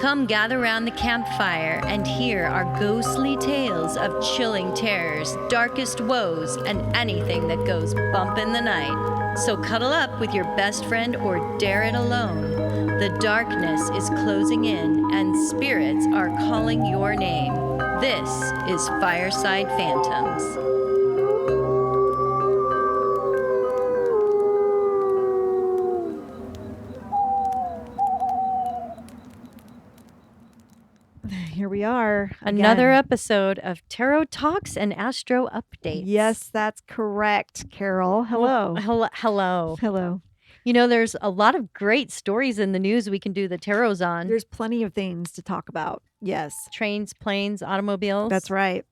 Come gather round the campfire and hear our ghostly tales of chilling terrors, darkest woes, and anything that goes bump in the night. So cuddle up with your best friend or dare it alone. The darkness is closing in and spirits are calling your name. This is Fireside Phantoms. Here we are. Another again. episode of Tarot Talks and Astro Updates. Yes, that's correct, Carol. Hello. Hello. Hello. You know, there's a lot of great stories in the news we can do the tarots on. There's plenty of things to talk about. Yes. Trains, planes, automobiles. That's right.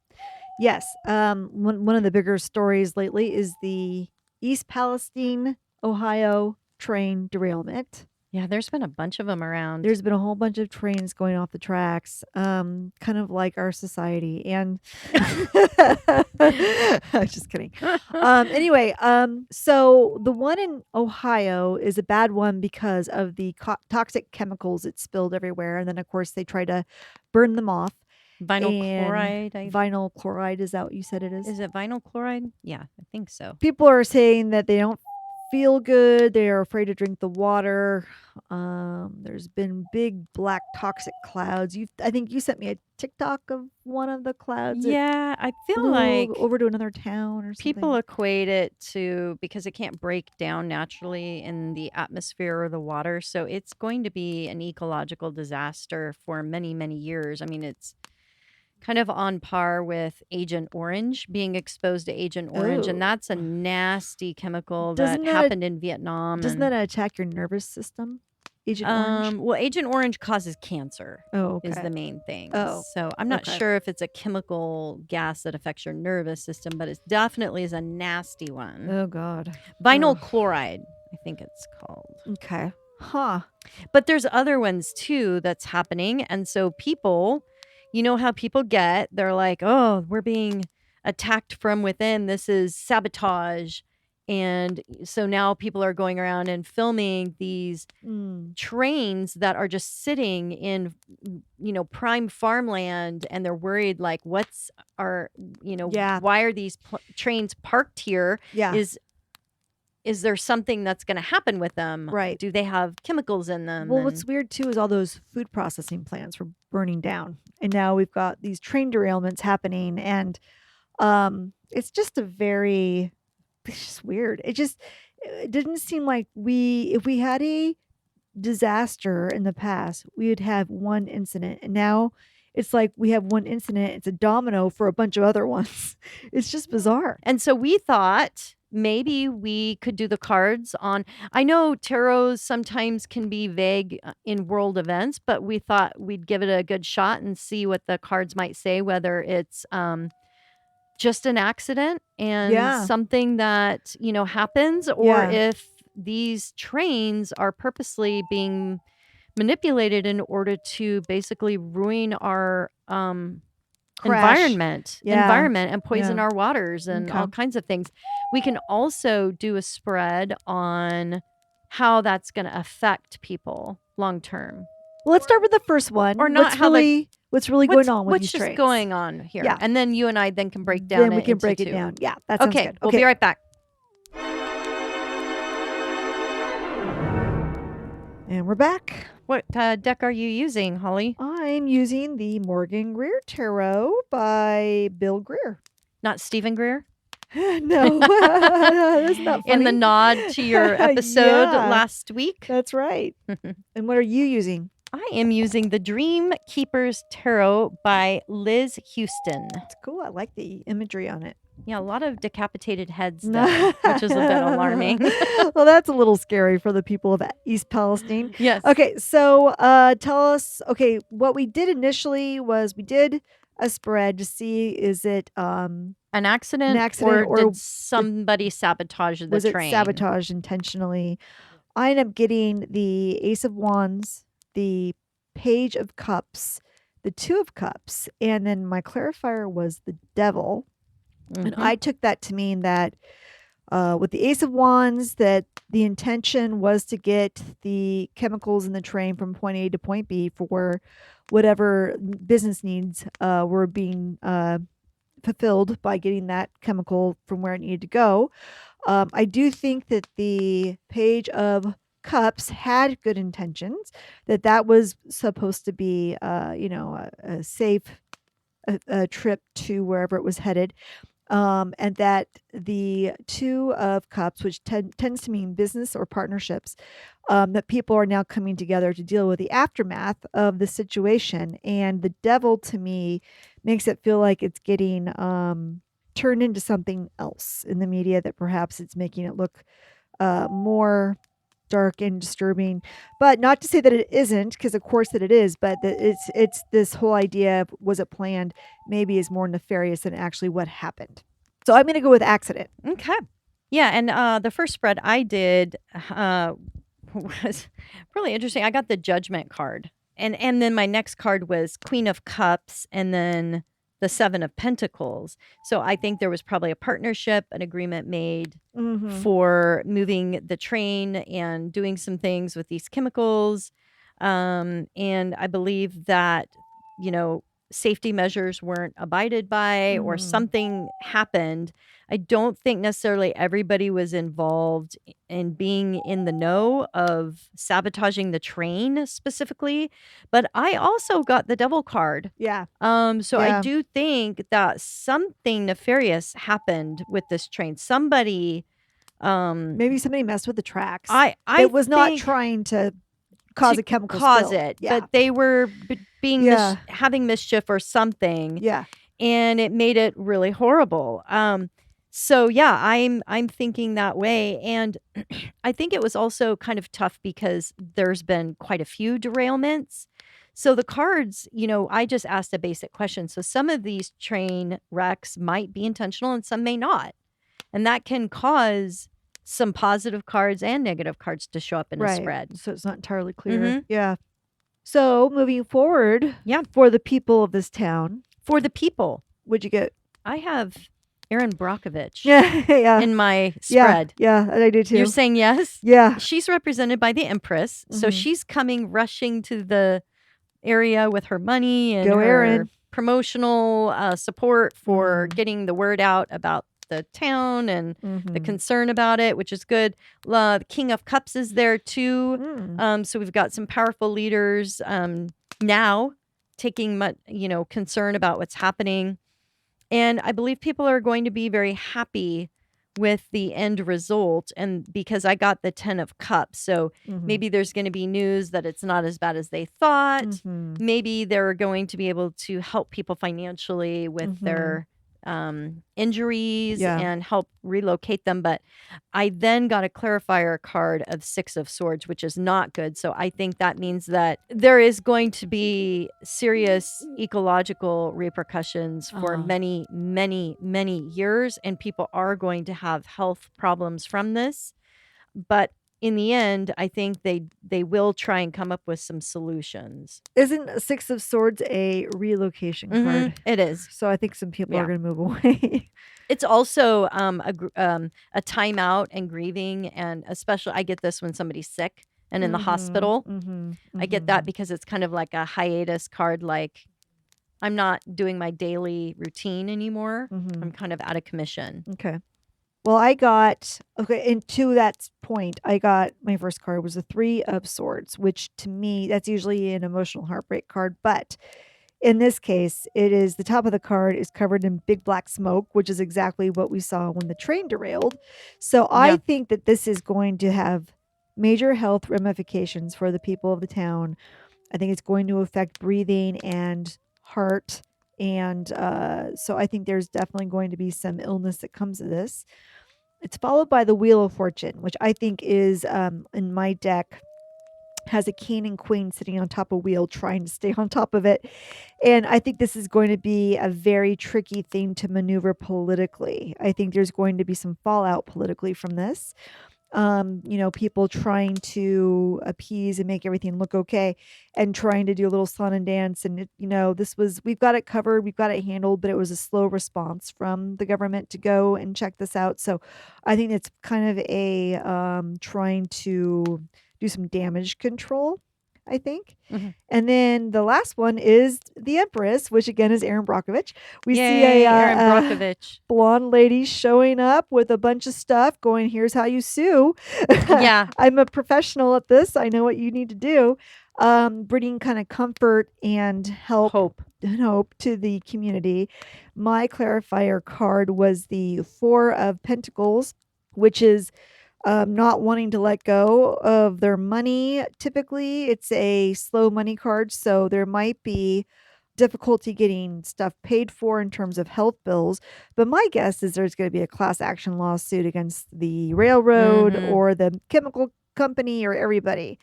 Yes. One of the bigger stories lately is the East Palestine, Ohio train derailment. Yeah, there's been a bunch of them around. There's been a whole bunch of trains going off the tracks, kind of like our society. And just kidding. Anyway, so the one in Ohio is a bad one because of the toxic chemicals it spilled everywhere. And then, of course, they try to burn them off. Vinyl chloride. Vinyl chloride, is that what you said it is? Is it vinyl chloride? Yeah, I think so. People are saying that they don't feel good. They are afraid to drink the water. There's been big black toxic clouds. I think you sent me a TikTok of one of the clouds. Yeah, I feel like over to another town or something. People equate it to because it can't break down naturally in the atmosphere or the water. So it's going to be an ecological disaster for many, many years. I mean, it's kind of on par with Agent Orange, being exposed to Agent Orange. And that's a nasty chemical that happened in Vietnam. Doesn't that attack your nervous system? Agent Orange? Well, Agent Orange causes cancer is the main thing. Oh, so I'm not sure if it's a chemical gas that affects your nervous system, but it definitely is a nasty one. Oh, God. Vinyl chloride, I think it's called. Okay. Huh. But there's other ones, too, that's happening. And so people... You know how people get, they're like, oh, we're being attacked from within. This is sabotage. And so now people are going around and filming these trains that are just sitting in, prime farmland. And they're worried, like, why are these trains parked here? Yeah. Is there something that's going to happen with them? Right. Do they have chemicals in them? Well, what's weird, too, is all those food processing plants were burning down. And now we've got these train derailments happening. And it's just it's just weird. It didn't seem like if we had a disaster in the past, we would have one incident. And now it's like we have one incident. It's a domino for a bunch of other ones. It's just bizarre. And so we thought... Maybe we could do the cards on... I know tarots sometimes can be vague in world events, but we thought we'd give it a good shot and see what the cards might say, whether it's just an accident and something that, happens, or if these trains are purposely being manipulated in order to basically ruin our... environment and poison our waters and all kinds of things. We can also do a spread on how that's going to affect people long term. Well, let's start with the first one. Or not what's really going on with these trains. What's just going on here? Yeah. And then you and I can break down Then we can break it down. Yeah, that sounds good. We'll be right back. And we're back. What deck are you using, Holly? I'm using the Morgan Greer Tarot by Bill Greer. Not Stephen Greer? No. That's not funny. In the nod to your episode last week? That's right. And what are you using? I am using the Dream Keepers Tarot by Liz Houston. It's cool. I like the imagery on it. Yeah, a lot of decapitated heads, though, which is a bit alarming. Well, that's a little scary for the people of East Palestine. Yes. Okay, so tell us, what we did initially was we did a spread to see, is it an accident or did somebody sabotage the train? Was it sabotage intentionally? I ended up getting the Ace of Wands, the Page of Cups, the Two of Cups, and then my clarifier was the Devil. And I took that to mean that with the Ace of Wands, that the intention was to get the chemicals in the train from point A to point B for whatever business needs were being fulfilled by getting that chemical from where it needed to go. I do think that the Page of Cups had good intentions, that was supposed to be, a safe a trip to wherever it was headed. And that the Two of Cups, which tends to mean business or partnerships, that people are now coming together to deal with the aftermath of the situation. And the Devil, to me, makes it feel like it's getting turned into something else in the media, that perhaps it's making it look more dark and disturbing, but not to say that it isn't, because of course that it is, but that it's this whole idea of, was it planned, maybe is more nefarious than actually what happened. So I'm going to go with accident. Okay. Yeah, and the first spread I did was really interesting. I got the Judgment card, and then my next card was Queen of Cups, and then the Seven of Pentacles. So I think there was probably a partnership, an agreement made for moving the train and doing some things with these chemicals. And I believe that, safety measures weren't abided by, or something happened. I don't think necessarily everybody was involved in being in the know of sabotaging the train specifically, but I also got the Devil card. Yeah. So I Yeah. do think that something nefarious happened with this train. Somebody, Maybe somebody messed with the tracks. I It was not think trying to cause a chemical cause spill. it, Yeah. but they were being Yeah. having mischief or something. Yeah. And it made it really horrible. So yeah, I'm thinking that way, and I think it was also kind of tough because there's been quite a few derailments. So the cards, I just asked a basic question. So some of these train wrecks might be intentional and some may not, and that can cause some positive cards and negative cards to show up in a Right. spread. So it's not entirely clear. Mhm. Yeah. So moving forward, Yeah. for the people of this town, For the people, what'd you get? I have Erin Brockovich Yeah. Yeah. in my Yeah. spread. Yeah. I do too. You're saying yes? Yeah. She's represented by the Empress. So Mhm. she's coming rushing to the area with her money and Go her Erin. promotional support for Mhm. getting the word out about the town and the Mhm. concern about it, which is good. The King of Cups is there too. Mm. So we've got some powerful leaders now taking concern about what's happening. And I believe people are going to be very happy with the end result. And because I got the 10 of Cups, so Mhm. maybe there's going to be news that it's not as bad as they thought. Mhm. Maybe they're going to be able to help people financially with their injuries Yeah. and help relocate them. But I then got a clarifier card of Six of Swords, which is not good. So I think that means that there is going to be serious ecological repercussions for many, many, many years, and people are going to have health problems from this. But in the end, I think they will try and come up with some solutions. Isn't a Six of Swords a relocation card? It is. So I think some people Yeah. are going to move away. It's also a timeout and grieving, and especially I get this when somebody's sick and in the hospital. I get that because it's kind of like a hiatus card, like I'm not doing my daily routine anymore. I'm kind of out of commission. Okay. Well, and to that point, I got my first card was the Three of Swords, which to me, that's usually an emotional heartbreak card. But in this case, it is the top of the card is covered in big black smoke, which is exactly what we saw when the train derailed. So I think that this is going to have major health ramifications for the people of the town. I think it's going to affect breathing and heart. And so I think there's definitely going to be some illness that comes of this. It's followed by the Wheel of Fortune, which I think is in my deck has a king and queen sitting on top of a wheel trying to stay on top of it. And I think this is going to be a very tricky thing to maneuver politically. I think there's going to be some fallout politically from this. People trying to appease and make everything look okay and trying to do a little song and dance. And, we've got it covered, we've got it handled, but it was a slow response from the government to go and check this out. So I think it's kind of a trying to do some damage control, I think. Mhm. And then the last one is the Empress, which again is Erin Brockovich. We see Yay, a Erin Brockovich. blonde lady showing up with a bunch of stuff going, here's how you sue. Yeah. I'm a professional at this. I know what you need to do. Bringing kind of comfort and hope to the community. My clarifier card was the Four of Pentacles, which is not wanting to let go of their money. Typically, it's a slow money card, so there might be difficulty getting stuff paid for in terms of health bills. But my guess is there's going to be a class action lawsuit against the railroad or the chemical company or everybody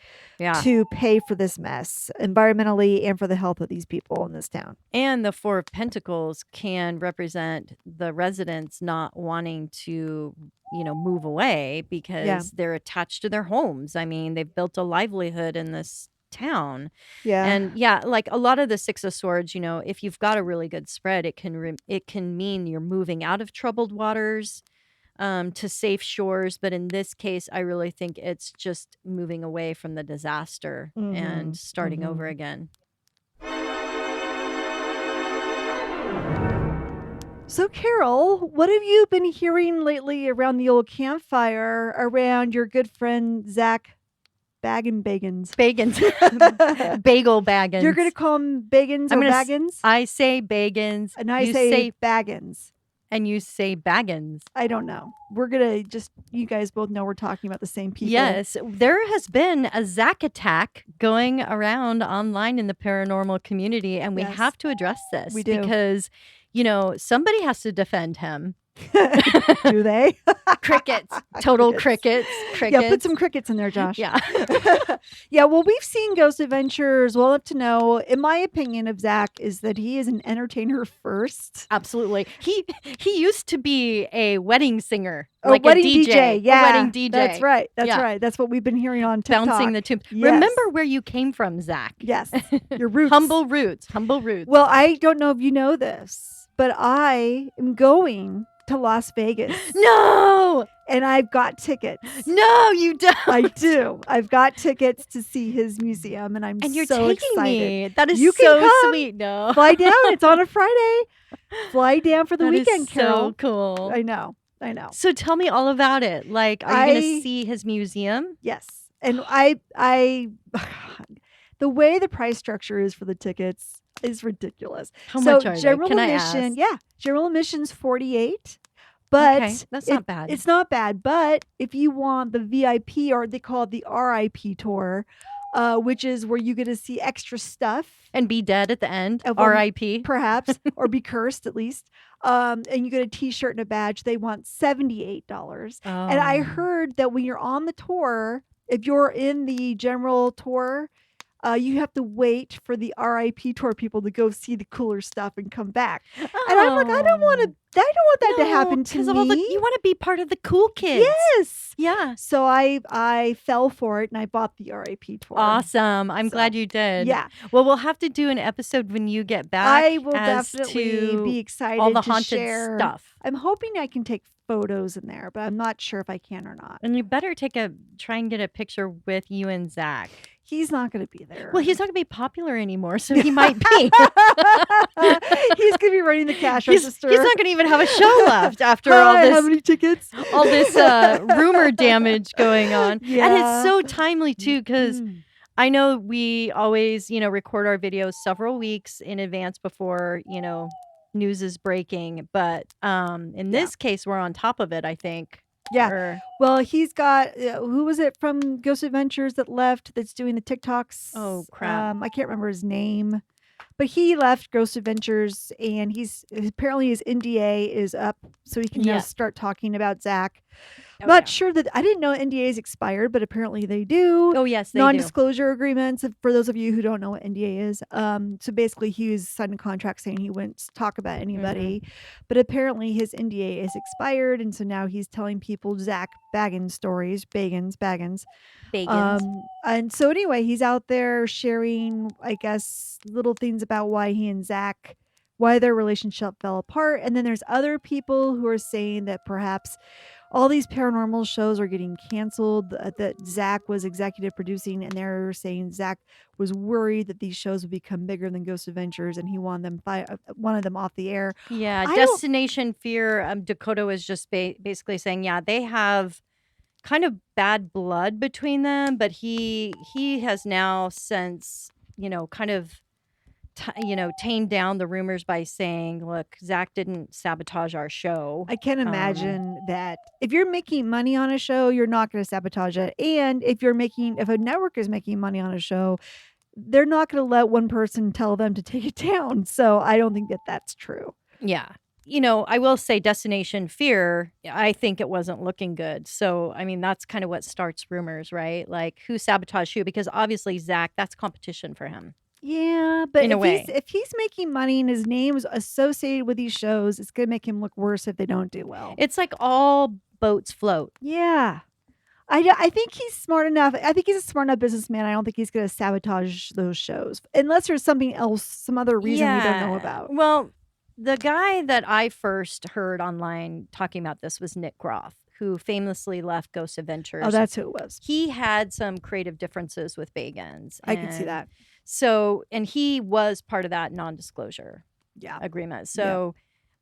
to pay for this mess environmentally and for the health of these people in this town. And the Four of Pentacles can represent the residents not wanting to, move away because they're attached to their homes. I mean, they've built a livelihood in this town. Yeah. And like a lot of the Six of Swords, if you've got a really good spread, it can mean you're moving out of troubled waters to safe shores. But in this case, I really think it's just moving away from the disaster and starting over again. So, Carol, what have you been hearing lately around the old campfire around your good friend Zak Bagans? Bagel Bagans. You're going to call him Bagans or Bagans? I say Bagans. And I say Bagans. And you say Bagans. I don't know. We're going to you guys both know we're talking about the same people. Yes. There has been a Zak attack going around online in the paranormal community, and we have to address this. We do. Because, somebody has to defend him. Do they? Crickets. Total crickets. Yeah, put some crickets in there, Josh. Yeah. Yeah, well, we've seen Ghost Adventures well enough to know, in my opinion of Zak, is that he is an entertainer first. Absolutely. He used to be a wedding singer. A wedding DJ. Yeah. A wedding DJ. That's right. That's right. That's what we've been hearing on TikTok. Bouncing the tube. Yes. Remember where you came from, Zak. Yes. Your roots. Humble roots. Well, I don't know if you know this, but I am going to Las Vegas. No! And I've got tickets. No, you don't. I do. I've got tickets to see his museum, and I'm you're so taking excited. Me. That is you so can come. Sweet. No. Fly down. It's on a Friday. Fly down for the that weekend, is Carol. So cool. I know. So tell me all about it. Like, are you going to see his museum? Yes. And I the way the price structure is for the tickets is ridiculous. How much are general they? Can admission, I ask? Yeah, general admission's $48. But that's not bad. It's not bad. But if you want the VIP, or they call it the RIP tour, which is where you get to see extra stuff and be dead at the end, RIP, perhaps, or be cursed at least. And you get a T-shirt and a badge. They want $78. Oh. And I heard that when you're on the tour, if you're in the general tour, you have to wait for the RIP tour people to go see the cooler stuff and come back. And I'm like, I don't want that to happen to me. You want to be part of the cool kids. Yes. Yeah. So I fell for it and I bought the RIP tour. Awesome. I'm glad you did. Yeah. Well, we'll have to do an episode when you get back. I will definitely be excited all the to haunted share stuff. I'm hoping I can take photos in there, but I'm not sure if I can or not. And you better try and get a picture with you and Zak. He's not going to be there. Well, he's not going to be popular anymore, so he might be. He's going to be running the cash register. He's not going to even have a show left after all this. How many tickets? All this rumor damage going on. Yeah. And it's so timely, too, because I know we always, record our videos several weeks in advance before, news is breaking. But in this case, we're on top of it, I think. Yeah. Well, he's got, who was it from Ghost Adventures that left that's doing the TikToks? Oh, crap. I can't remember his name. But he left Ghost Adventures, and apparently his NDA is up, so he can now start talking about Zak. Oh, Not yeah. sure that I didn't know NDAs expired, but apparently they do. Oh, yes, they do. Non-disclosure agreements, for those of you who don't know what NDA is. So basically he was signed a contract saying he wouldn't talk about anybody, but apparently his NDA is expired, and so now he's telling people Zak Bagans stories, Bagans. Bagans. And so anyway, he's out there sharing, I guess, little things about why he and Zak, why their relationship fell apart. And then there's other people who are saying that perhaps all these paranormal shows are getting canceled, that Zak was executive producing, and they're saying Zak was worried that these shows would become bigger than Ghost Adventures, and he wanted them off the air. Yeah, I don't. Destination Fear, Dakota was just basically saying, yeah, they have kind of bad blood between them, but he has now since, kind of tamed down the rumors by saying, look, Zak didn't sabotage our show. I can imagine that if you're making money on a show, you're not going to sabotage it. And if a network is making money on a show, they're not going to let one person tell them to take it down. So I don't think that that's true. Yeah. I will say Destination Fear, I think it wasn't looking good. So, I mean, that's kind of what starts rumors, right? Like, who sabotaged who? Because obviously, Zak, that's competition for him. Yeah, but In a way. if he's making money and his name is associated with these shows, it's going to make him look worse if they don't do well. It's like all boats float. Yeah. I think he's smart enough. I think he's a smart enough businessman. I don't think he's going to sabotage those shows unless there's something else, some other reason we don't know about. Well, the guy that I first heard online talking about this was Nick Groff, who famously left Ghost Adventures. Oh, that's who it was. He had some creative differences with Bagans. I can see that. So, and he was part of that non-disclosure agreement. So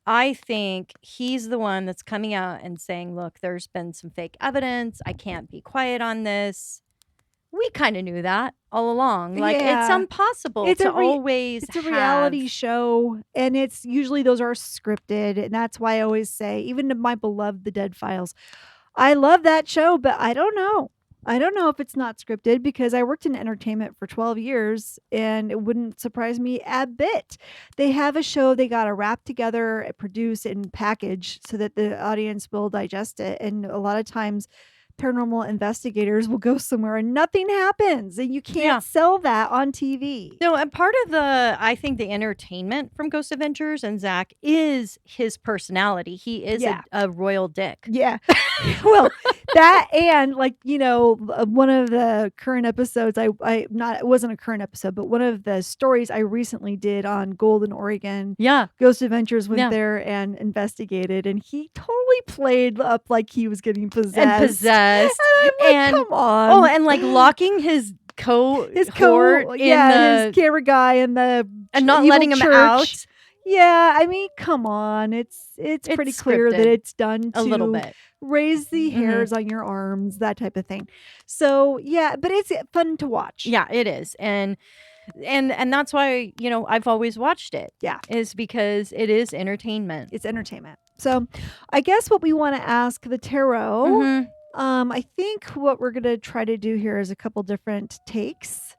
I think he's the one that's coming out and saying, look, there's been some fake evidence. I can't be quiet on this. We kind of knew that all along. Like, it's impossible to always It's a reality show, and it's usually those are scripted, and that's why I always say, even to my beloved The Dead Files, I love that show, but I don't know. I don't know if it's not scripted because I worked in entertainment for 12 years, and it wouldn't surprise me a bit. They have a show they got to wrap together, produce, and package so that the audience will digest it, and a lot of times paranormal investigators will go somewhere and nothing happens, and you can't sell that on TV. No, and part of I think the entertainment from Ghost Adventures and Zak is his personality. He is a royal dick. Yeah. Well, that and one of the current episodes, it wasn't a current episode, but one of the stories I recently did on Golden, Oregon. Yeah. Ghost Adventures went there and investigated, and he totally played up like he was getting possessed. And I'm like, come on. Oh, and like locking his his camera guy in the and not letting him out. Yeah, I mean, come on. It's pretty clear that it's done to a little bit raise the hairs on your arms, that type of thing. So yeah, but it's fun to watch. Yeah, it is, and that's why I've always watched it. Yeah, is because it is entertainment. It's entertainment. So, I guess what we want to ask the tarot. I think what we're going to try to do here is a couple different takes.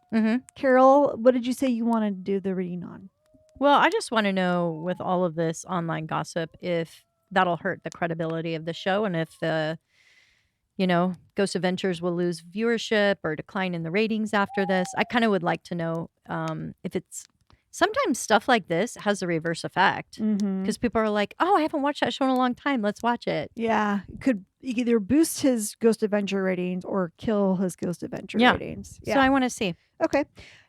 Carol, what did you say you wanted to do the reading on? Well, I just want to know, with all of this online gossip, if that'll hurt the credibility of the show, and if Ghost Adventures will lose viewership or decline in the ratings after this. I kind of would like to know if it's... Sometimes stuff like this has a reverse effect because people are like, oh, I haven't watched that show in a long time. Let's watch it. Yeah. It could either boost his Ghost Adventure ratings or kill his Ghost Adventure ratings. Yeah. So I want to see. Okay.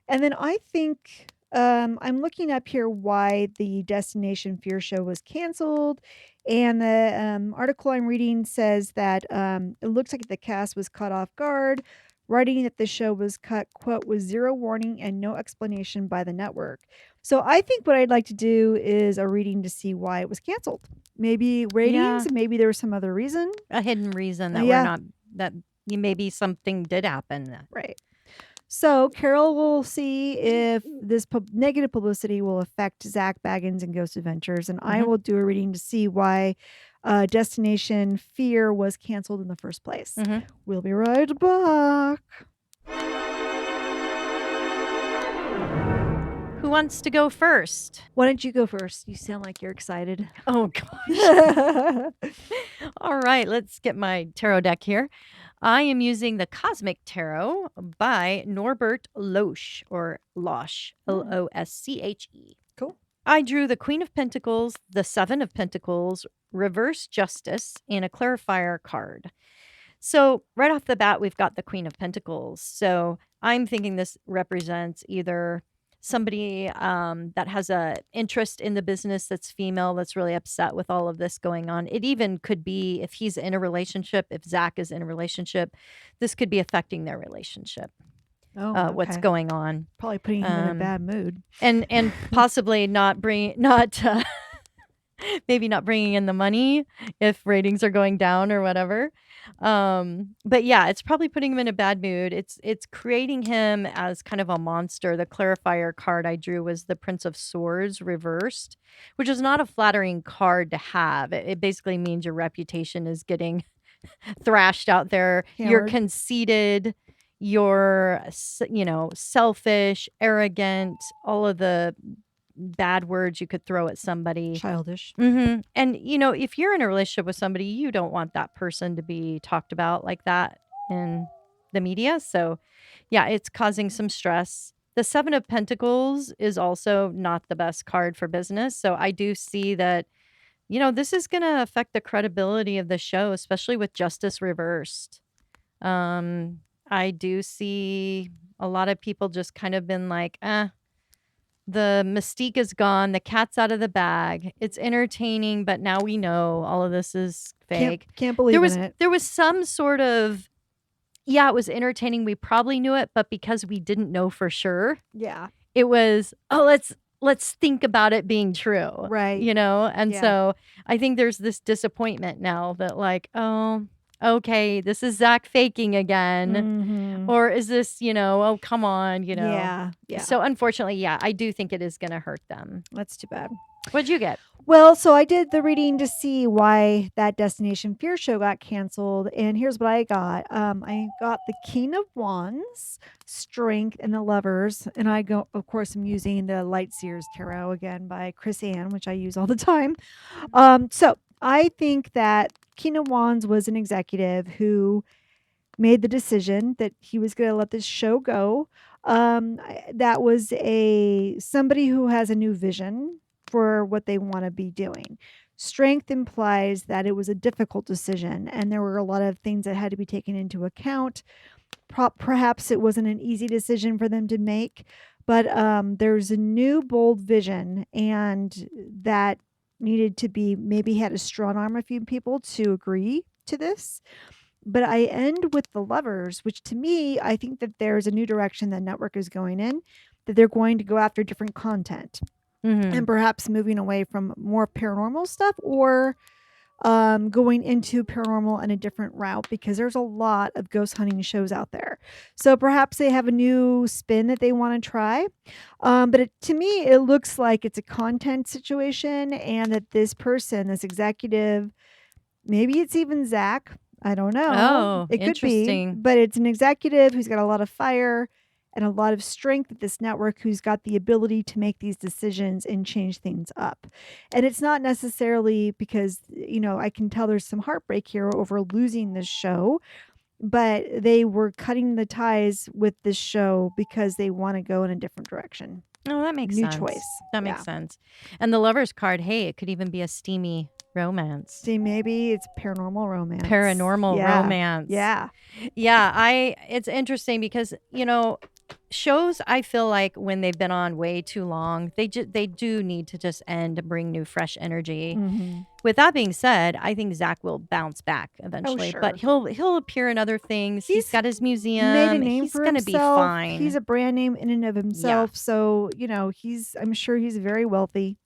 And then I think I'm looking up here why the Destination Fear show was canceled. And the article I'm reading says that it looks like the cast was caught off guard, writing that the show was cut, quote, with zero warning and no explanation by the network. So I think what I'd like to do is a reading to see why it was canceled. Maybe ratings, maybe there was some other reason. A hidden reason that we're not, that maybe something did happen. Right. So Carol will see if this negative publicity will affect Zak Bagans and Ghost Adventures, and I will do a reading to see why Destination Fear was canceled in the first place. We'll be right back. Who wants to go first? Why don't you go first? You sound like you're excited. Oh, gosh. All right, let's get my tarot deck here. I am using the Cosmic Tarot by Norbert Losch, or Losch, Losche. Cool. I drew the Queen of Pentacles, the Seven of Pentacles, Reverse Justice, and a clarifier card. So right off the bat, we've got the Queen of Pentacles. So I'm thinking this represents either somebody that has a interest in the business that's female, that's really upset with all of this going on. It even could be if he's in a relationship, if Zak is in a relationship, this could be affecting their relationship. Oh, What's going on? Probably putting him in a bad mood, and possibly maybe not bringing in the money if ratings are going down or whatever. But yeah, it's probably putting him in a bad mood. It's creating him as kind of a monster. The clarifier card I drew was the Prince of Swords reversed, which is not a flattering card to have. It basically means your reputation is getting thrashed out there. You're Hammered. conceited, you're selfish, arrogant, all of the bad words you could throw at somebody. Childish. And if you're in a relationship with somebody, you don't want that person to be talked about like that in the media. So yeah, it's causing some stress. The Seven of Pentacles is also not the best card for business. So I do see that, this is going to affect the credibility of the show, especially with Justice reversed. I do see a lot of people just kind of been like, the mystique is gone. The cat's out of the bag. It's entertaining, but now we know all of this is fake. Can't believe in it. There was some sort of, it was entertaining. We probably knew it, but because we didn't know for sure, Yeah. it was, let's think about it being true. Right. And so I think there's this disappointment now that like, oh, okay, this is Zak faking again. Mm-hmm. Or is this, oh, come on, Yeah. So unfortunately, I do think it is going to hurt them. That's too bad. What'd you get? Well, so I did the reading to see why that Destination Fear show got canceled. And here's what I got. I got the King of Wands, Strength, and the Lovers. And of course, I'm using the Light Seers Tarot again by Chris Ann, which I use all the time. So I think that King of Wands was an executive who made the decision that he was going to let this show go. That was somebody who has a new vision for what they want to be doing. Strength implies that it was a difficult decision and there were a lot of things that had to be taken into account. Perhaps it wasn't an easy decision for them to make, but there's a new bold vision, and that needed to be, maybe had to strong arm a few people to agree to this. But I end with the Lovers, which to me, I think that there's a new direction that network is going in, that they're going to go after different content. And perhaps moving away from more paranormal stuff, or going into paranormal in a different route, because there's a lot of ghost hunting shows out there. So perhaps they have a new spin that they want to try. But to me, it looks like it's a content situation, and that this person, this executive, maybe it's even Zak. I don't know. Oh, it could be. interesting. But it's an executive who's got a lot of fire and a lot of strength at this network, who's got the ability to make these decisions and change things up. And it's not necessarily because, I can tell there's some heartbreak here over losing this show, but they were cutting the ties with this show because they want to go in a different direction. Oh, that makes New sense. choice. That makes sense. And the Lovers card, hey, it could even be a steamy romance. See, maybe it's paranormal romance. Paranormal romance. Yeah. Yeah, it's interesting because, shows, I feel like when they've been on way too long, they do need to just end and bring new fresh energy. Mm-hmm. With that being said, I think Zak will bounce back eventually, sure. but he'll appear in other things. He's got his museum. Made a name He's for gonna himself. be fine. He's a brand name in and of himself. So, I'm sure he's very wealthy.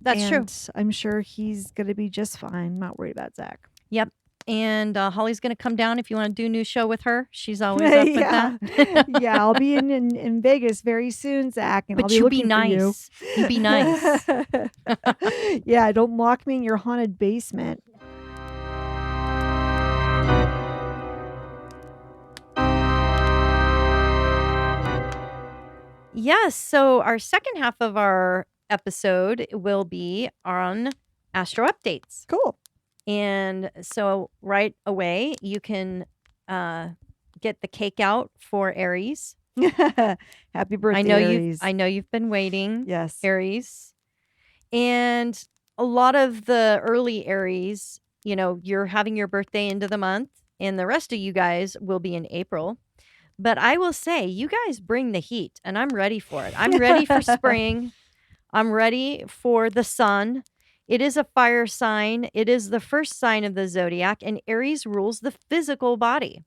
That's true. I'm sure he's going to be just fine. Not worried about Zak. Yep. And Holly's going to come down if you want to do a new show with her. She's always up with that. Yeah, I'll be in Vegas very soon, Zak. And But I'll be you looking be nice. For you be nice. Yeah, don't lock me in your haunted basement. Yes. So our second half of our episode will be on Astro updates. Cool. And so right away, you can get the cake out for Aries. Happy birthday, Aries. I know you've been waiting, Yes. Aries. And a lot of the early Aries, you're having your birthday into the month, and the rest of you guys will be in April. But I will say, you guys bring the heat, and I'm ready for it. I'm ready for spring. I'm ready for the sun. It is a fire sign. It is the first sign of the zodiac, and Aries rules the physical body,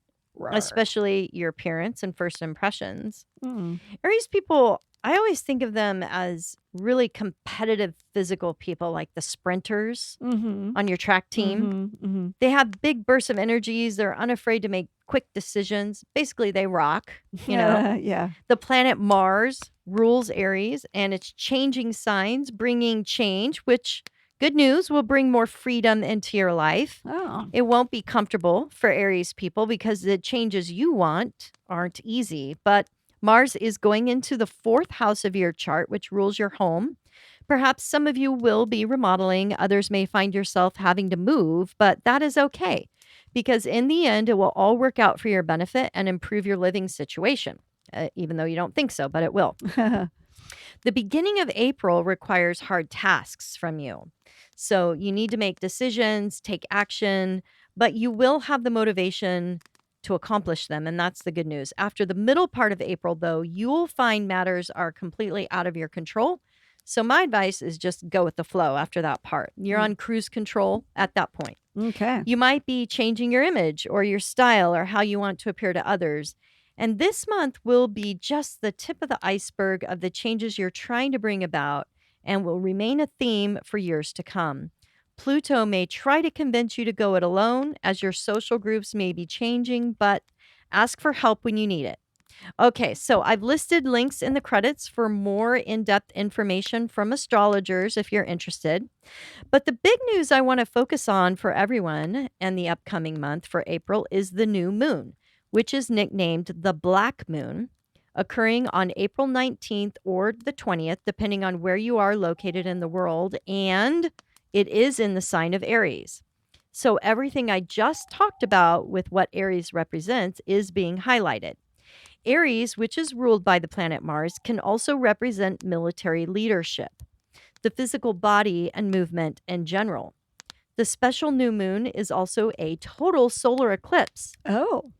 especially your appearance and first impressions. Aries people, I always think of them as really competitive physical people, like the sprinters on your track team. They have big bursts of energies. They're unafraid to make quick decisions. Basically, they rock, Yeah. The planet Mars rules Aries, and it's changing signs, bringing change, which, good news, will bring more freedom into your life. Oh. It won't be comfortable for Aries people because the changes you want aren't easy, but Mars is going into the 4th house of your chart, which rules your home. Perhaps some of you will be remodeling. Others may find yourself having to move, but that is okay because in the end, it will all work out for your benefit and improve your living situation, even though you don't think so, but it will. The beginning of April requires hard tasks from you. So you need to make decisions, take action, but you will have the motivation to accomplish them. And that's the good news. After the middle part of April, though, you'll find matters are completely out of your control. So my advice is just go with the flow after that part. You're on cruise control at that point. Okay. You might be changing your image or your style or how you want to appear to others. And this month will be just the tip of the iceberg of the changes you're trying to bring about and will remain a theme for years to come. Pluto may try to convince you to go it alone, as your social groups may be changing, but ask for help when you need it. Okay, so I've listed links in the credits for more in-depth information from astrologers if you're interested. But the big news I want to focus on for everyone and the upcoming month for April is the new moon, which is nicknamed the Black Moon, occurring on April 19th or the 20th, depending on where you are located in the world, and it is in the sign of Aries. So everything I just talked about with what Aries represents is being highlighted. Aries, which is ruled by the planet Mars, can also represent military leadership, the physical body and movement in general. The special new moon is also a total solar eclipse. Oh.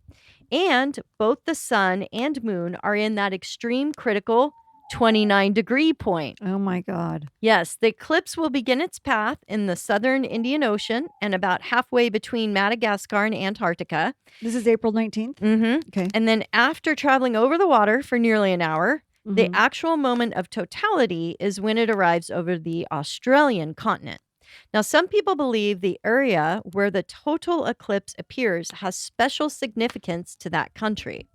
And both the sun and moon are in that extreme critical 29-degree point. Oh my God. Yes, the eclipse will begin its path in the southern Indian Ocean and about halfway between Madagascar and Antarctica. This is April 19th? Okay. And then after traveling over the water for nearly an hour, the actual moment of totality is when it arrives over the Australian continent. Now, some people believe the area where the total eclipse appears has special significance to that country.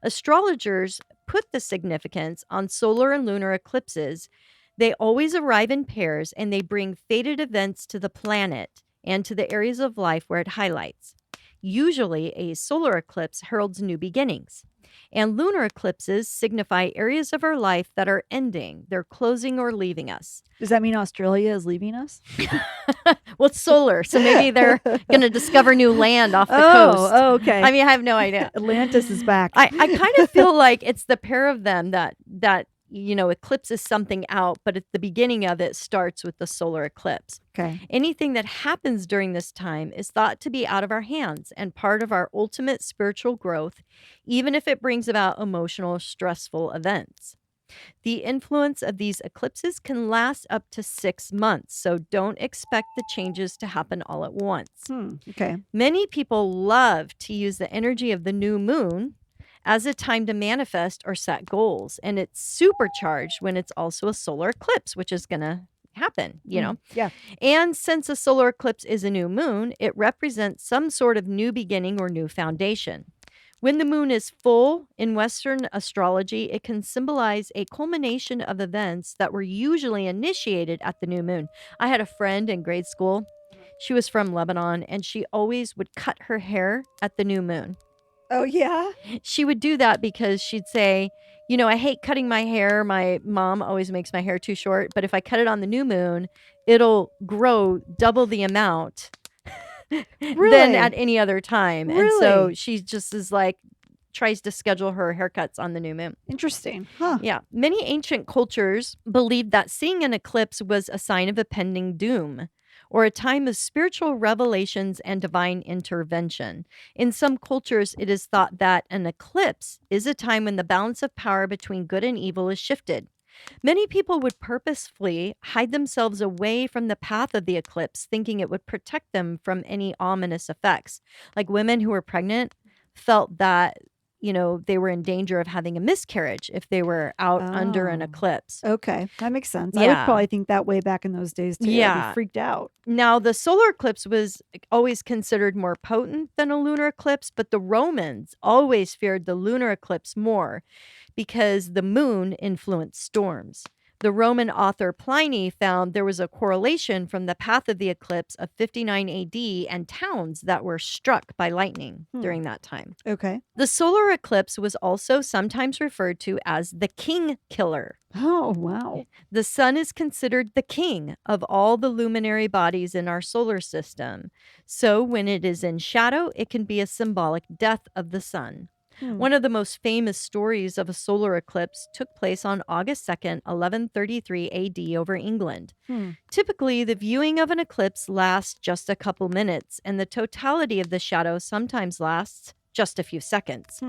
Astrologers put the significance on solar and lunar eclipses. They always arrive in pairs and they bring fated events to the planet and to the areas of life where it highlights. Usually, a solar eclipse heralds new beginnings, and lunar eclipses signify areas of our life that are ending, they're closing or leaving us. Does that mean Australia is leaving us? Well, it's solar, so maybe they're going to discover new land off the coast. Oh, okay. I mean, I have no idea. Atlantis is back. I kind of feel like it's the pair of them that eclipses something out, but at the beginning of it starts with the solar eclipse. Okay. Anything that happens during this time is thought to be out of our hands and part of our ultimate spiritual growth, even if it brings about emotional, stressful events. The influence of these eclipses can last up to 6 months, so don't expect the changes to happen all at once. Okay. Many people love to use the energy of the new moon as a time to manifest or set goals, and it's supercharged when it's also a solar eclipse, which is going to happen, Yeah. And since a solar eclipse is a new moon, it represents some sort of new beginning or new foundation. When the moon is full in Western astrology, it can symbolize a culmination of events that were usually initiated at the new moon. I had a friend in grade school. She was from Lebanon, and she always would cut her hair at the new moon. Oh, yeah? She would do that because she'd say, you know, I hate cutting my hair. My mom always makes my hair too short, but if I cut it on the new moon, it'll grow double the amount than at Really? any other time. And so Really? she just is like, tries to schedule her haircuts on the new moon. Interesting. Huh. Yeah. Many ancient cultures believed that seeing an eclipse was a sign of a pending doom or a time of spiritual revelations and divine intervention. In some cultures, it is thought that an eclipse is a time when the balance of power between good and evil is shifted. Many people would purposefully hide themselves away from the path of the eclipse, thinking it would protect them from any ominous effects. Like women who were pregnant felt that, you know, they were in danger of having a miscarriage if they were out under an Oh. eclipse. Okay, that makes sense. I would Yeah. probably think that way back in those days too. I'd be Yeah. freaked out. Now, the solar eclipse was always considered more potent than a lunar eclipse, but the Romans always feared the lunar eclipse more because the moon influenced storms. The Roman author Pliny found there was a correlation from the path of the eclipse of 59 AD and towns that were struck by lightning during that time. Okay. The solar eclipse was also sometimes referred to as the king killer. Oh, wow. The sun is considered the king of all the luminary bodies in our solar system. So when it is in shadow, it can be a symbolic death of the sun. One of the most famous stories of a solar eclipse took place on August 2nd, 1133 AD over England. Typically, the viewing of an eclipse lasts just a couple minutes, and the totality of the shadow sometimes lasts just a few seconds.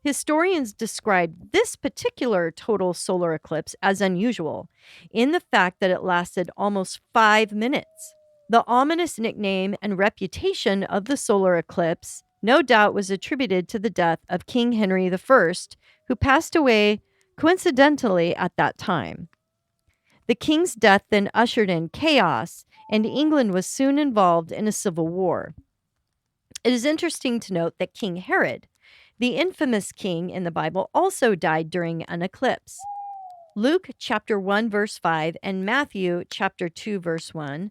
Historians describe this particular total solar eclipse as unusual in the fact that it lasted almost 5 minutes. The ominous nickname and reputation of the solar eclipse no doubt was attributed to the death of King Henry I, who passed away coincidentally at that time. The king's death then ushered in chaos, and England was soon involved in a civil war. It is interesting to note that King Herod, the infamous king in the Bible, also died during an eclipse. Luke chapter 1 verse 5 and Matthew chapter 2 verse 1,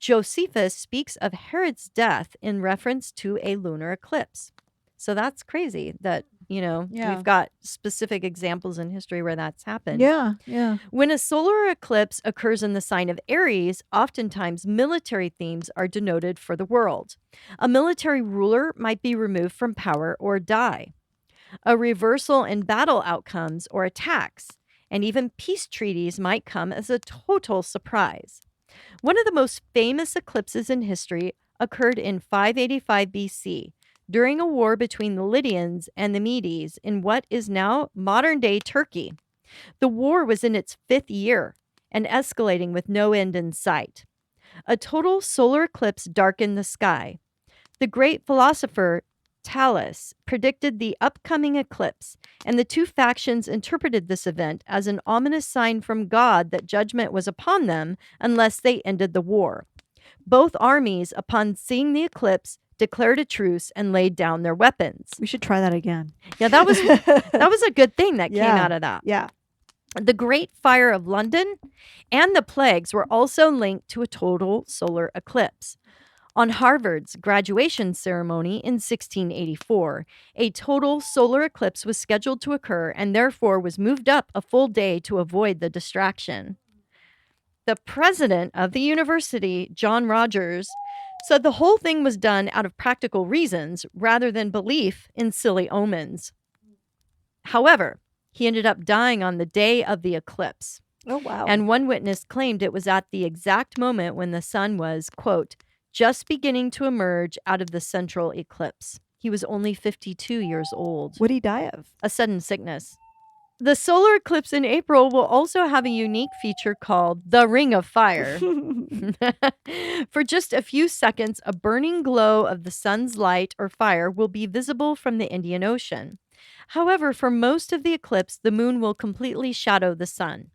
Josephus speaks of Herod's death in reference to a lunar eclipse. So that's crazy that, you know, we've got specific examples in history where that's happened. Yeah, yeah. When a solar eclipse occurs in the sign of Aries, oftentimes military themes are denoted for the world. A military ruler might be removed from power or die. A reversal in battle outcomes or attacks, and even peace treaties might come as a total surprise. One of the most famous eclipses in history occurred in 585 BC during a war between the Lydians and the Medes in what is now modern-day Turkey. The war was in its 5th year and escalating with no end in sight. A total solar eclipse darkened the sky. The great philosopher Thales predicted the upcoming eclipse, and the two factions interpreted this event as an ominous sign from God that judgment was upon them unless they ended the war. Both armies, upon seeing the eclipse, declared a truce and laid down their weapons. We should try that again. Yeah, that was a good thing that came Yeah. out of that. Yeah. The Great Fire of London and the plagues were also linked to a total solar eclipse. On Harvard's graduation ceremony in 1684, a total solar eclipse was scheduled to occur and therefore was moved up a full day to avoid the distraction. The president of the university, John Rogers, said the whole thing was done out of practical reasons rather than belief in silly omens. However, he ended up dying on the day of the eclipse. Oh, wow. And one witness claimed it was at the exact moment when the sun was, quote, just beginning to emerge out of the central eclipse. He was only 52 years old. What'd he die of? A sudden sickness. The solar eclipse in April will also have a unique feature called the Ring of Fire. For just a few seconds, a burning glow of the sun's light or fire will be visible from the Indian Ocean. However, for most of the eclipse, the moon will completely shadow the sun.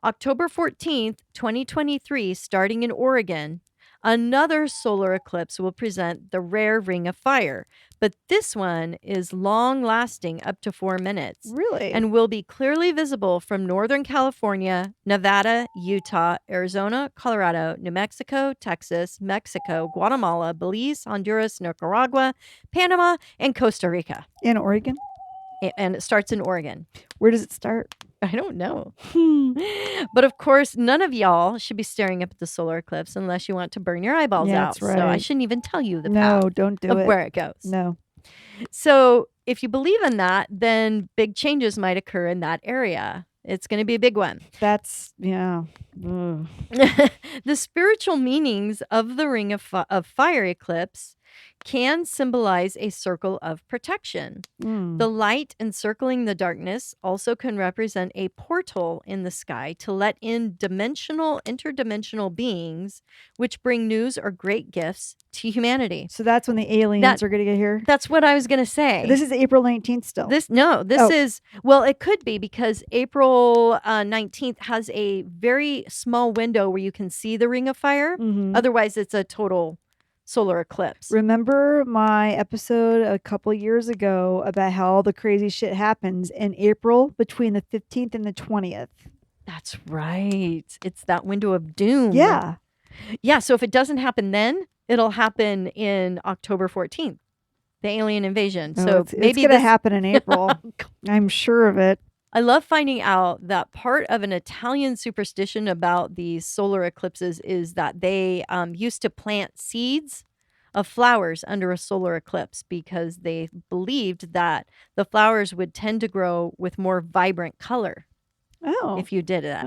October 14th, 2023, starting in Oregon, Another solar eclipse will present the rare ring of fire, but this one is long lasting up to 4 minutes Really? and will be clearly visible from Northern California, Nevada, Utah, Arizona, Colorado, New Mexico, Texas, Mexico, Guatemala, Belize, Honduras, Nicaragua, Panama, and Costa Rica. In Oregon? And it starts in Oregon. Where does it start? I don't know. But of course, none of y'all should be staring up at the solar eclipse unless you want to burn your eyeballs Yeah, out. that's right. So I shouldn't even tell you the No, path don't do of it. where it goes. No. So if you believe in that, then big changes might occur in that area. It's going to be a big one. That's, yeah. Ugh. The spiritual meanings of the ring of fire eclipse can symbolize a circle of protection. The light encircling the darkness also can represent a portal in the sky to let in interdimensional beings, which bring news or great gifts to humanity. So that's when the aliens are going to get here? That's what I was going to say. This is April 19th still. This is, well, it could be because April 19th has a very small window where you can see the ring of fire. Otherwise, it's a total solar eclipse. Remember my episode a couple years ago about how all the crazy shit happens in April between the 15th and the 20th? That's right. It's that window of doom. Yeah. Yeah, so if it doesn't happen then, it'll happen in October 14th, the alien invasion. So maybe it's going to happen in April. I'm sure of it. I love finding out that part of an Italian superstition about these solar eclipses is that they used to plant seeds of flowers under a solar eclipse because they believed that the flowers would tend to grow with more vibrant color. Oh, if you did that,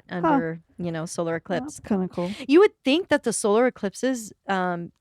under, solar eclipse. That's kind of cool. You would think that the solar eclipses,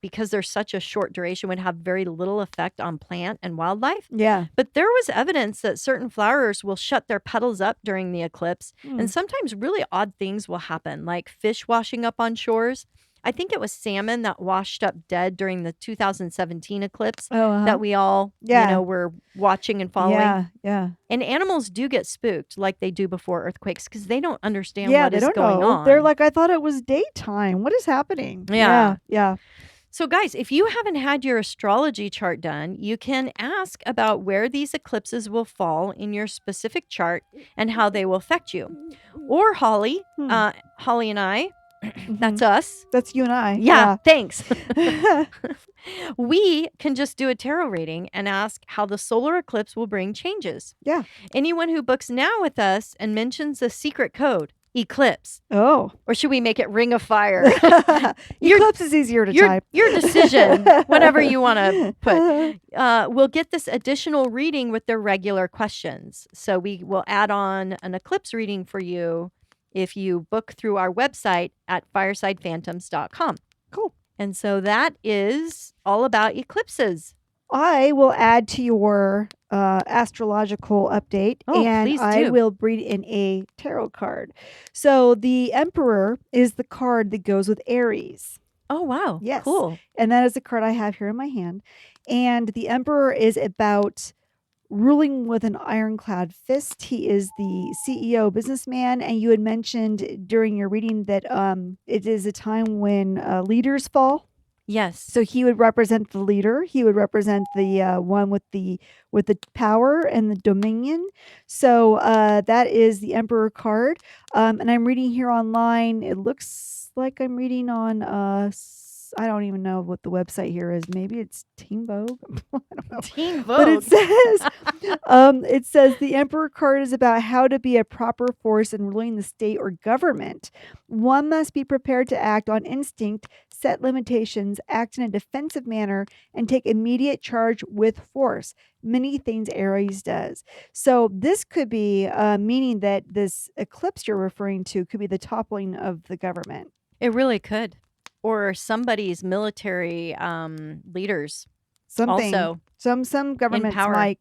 because they're such a short duration, would have very little effect on plant and wildlife. Yeah. But there was evidence that certain flowers will shut their petals up during the eclipse. And sometimes really odd things will happen, like fish washing up on shores. I think it was salmon that washed up dead during the 2017 eclipse that we all, were watching and following. Yeah, yeah. And animals do get spooked like they do before earthquakes because they don't understand what is going on. They're like, I thought it was daytime. What is happening? Yeah. Yeah. So guys, if you haven't had your astrology chart done, you can ask about where these eclipses will fall in your specific chart and how they will affect you. Or Holly and I, that's us. That's you and I. Yeah. Thanks. We can just do a tarot reading and ask how the solar eclipse will bring changes. Yeah. Anyone who books now with us and mentions the secret code, eclipse. Oh. Or should we make it ring of fire? Eclipse is easier to type. Your decision, whatever you want to put. We'll get this additional reading with their regular questions. So we will add on an eclipse reading for you if you book through our website at firesidephantoms.com. Cool. And so that is all about eclipses. I will add to your astrological update, and please do. I will read in a tarot card. So the Emperor is the card that goes with Aries. Oh, wow. Yes. Cool. And that is the card I have here in my hand. And the Emperor is about ruling with an ironclad fist. He is the CEO businessman. And you had mentioned during your reading that it is a time when leaders fall. Yes. So he would represent the leader. He would represent the one with the power and the dominion. So that is the Emperor card. And I'm reading here online. It looks like I'm reading on I don't even know what the website here is. Maybe it's Teen Vogue. I don't know. Teen Vogue. But it says the Emperor card is about how to be a proper force in ruling the state or government. One must be prepared to act on instinct, set limitations, act in a defensive manner, and take immediate charge with force. Many things Aries does. So this could be meaning that this eclipse you're referring to could be the toppling of the government. It really could. Or somebody's military leaders. Something. Also, some governments might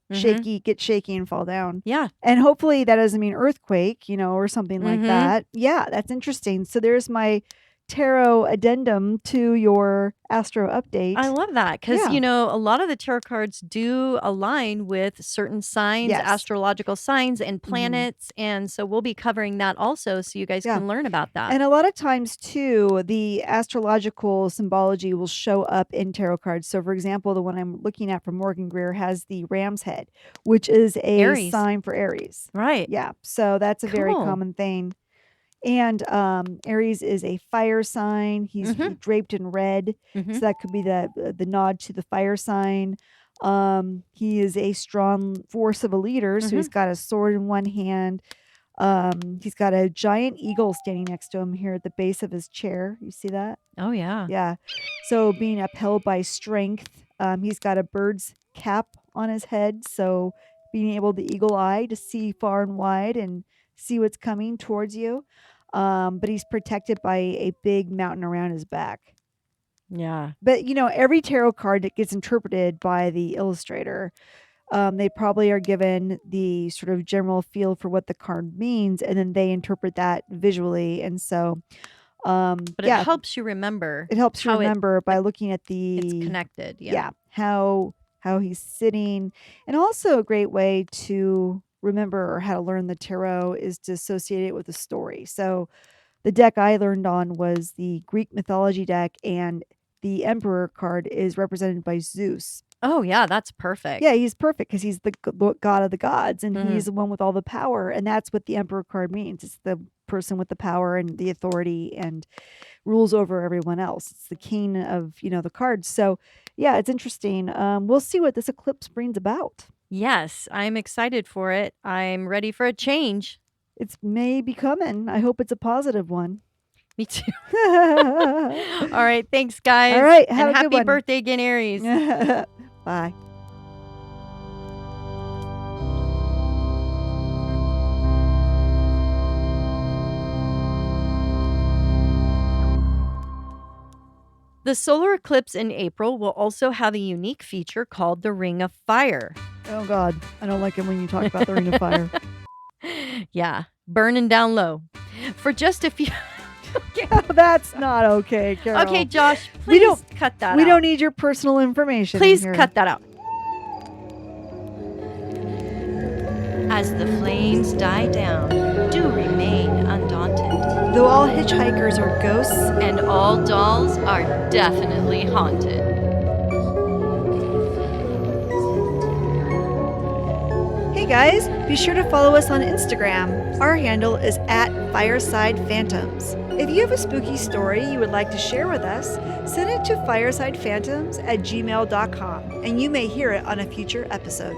get shaky and fall down. Yeah. And hopefully that doesn't mean earthquake, or something like that. Yeah, that's interesting. So there's my tarot addendum to your Astro update. I love that because, Yeah. a lot of the tarot cards do align with certain signs, Yes. astrological signs, and planets. And so we'll be covering that also so you guys Yeah. can learn about that. And a lot of times, too, the astrological symbology will show up in tarot cards. So, for example, the one I'm looking at from Morgan Greer has the ram's head, which is a Aries. sign for Aries. Right. Yeah. So that's a very Cool. common thing. And Aries is a fire sign. He's draped in red. So that could be the nod to the fire sign. He is a strong force of a leader. So he's got a sword in one hand. He's got a giant eagle standing next to him here at the base of his chair. You see that? Oh, yeah. Yeah. So being upheld by strength. He's got a bird's cap on his head. So being able to eagle eye to see far and wide and see what's coming towards you. But he's protected by a big mountain around his back. Yeah. But, every tarot card that gets interpreted by the illustrator, they probably are given the sort of general feel for what the card means, and then they interpret that visually. And so, but it helps you remember. It helps you remember by looking at it's connected. Yeah. How he's sitting. And also a great way to remember or how to learn the tarot is to associate it with a story. So the deck I learned on was the Greek mythology deck, and the Emperor card is represented by Zeus. Oh, yeah, that's perfect. Yeah, he's perfect because he's the god of the gods, and he's the one with all the power. And that's what the Emperor card means. It's the person with the power and the authority and rules over everyone else. It's the king of, the cards. So, yeah, it's interesting. We'll see what this eclipse brings about. Yes, I'm excited for it. I'm ready for a change. It's may be coming. I hope it's a positive one. Me too. All right. Thanks, guys. All right. Have and a good one. happy birthday again, Aries. Bye. The solar eclipse in April will also have a unique feature called the Ring of Fire. Oh, God. I don't like it when you talk about the Ring of Fire. Yeah. Burning down low. For just a few... That's not okay, Carol. Okay, Josh, please cut that out. We don't need your personal information. Please cut that out. As the flames die down, do remain undaunted. Though all hitchhikers are ghosts, and all dolls are definitely haunted. Hey guys, be sure to follow us on Instagram. Our handle is @FiresidePhantoms. If you have a spooky story you would like to share with us, send it to firesidephantoms@gmail.com, and you may hear it on a future episode.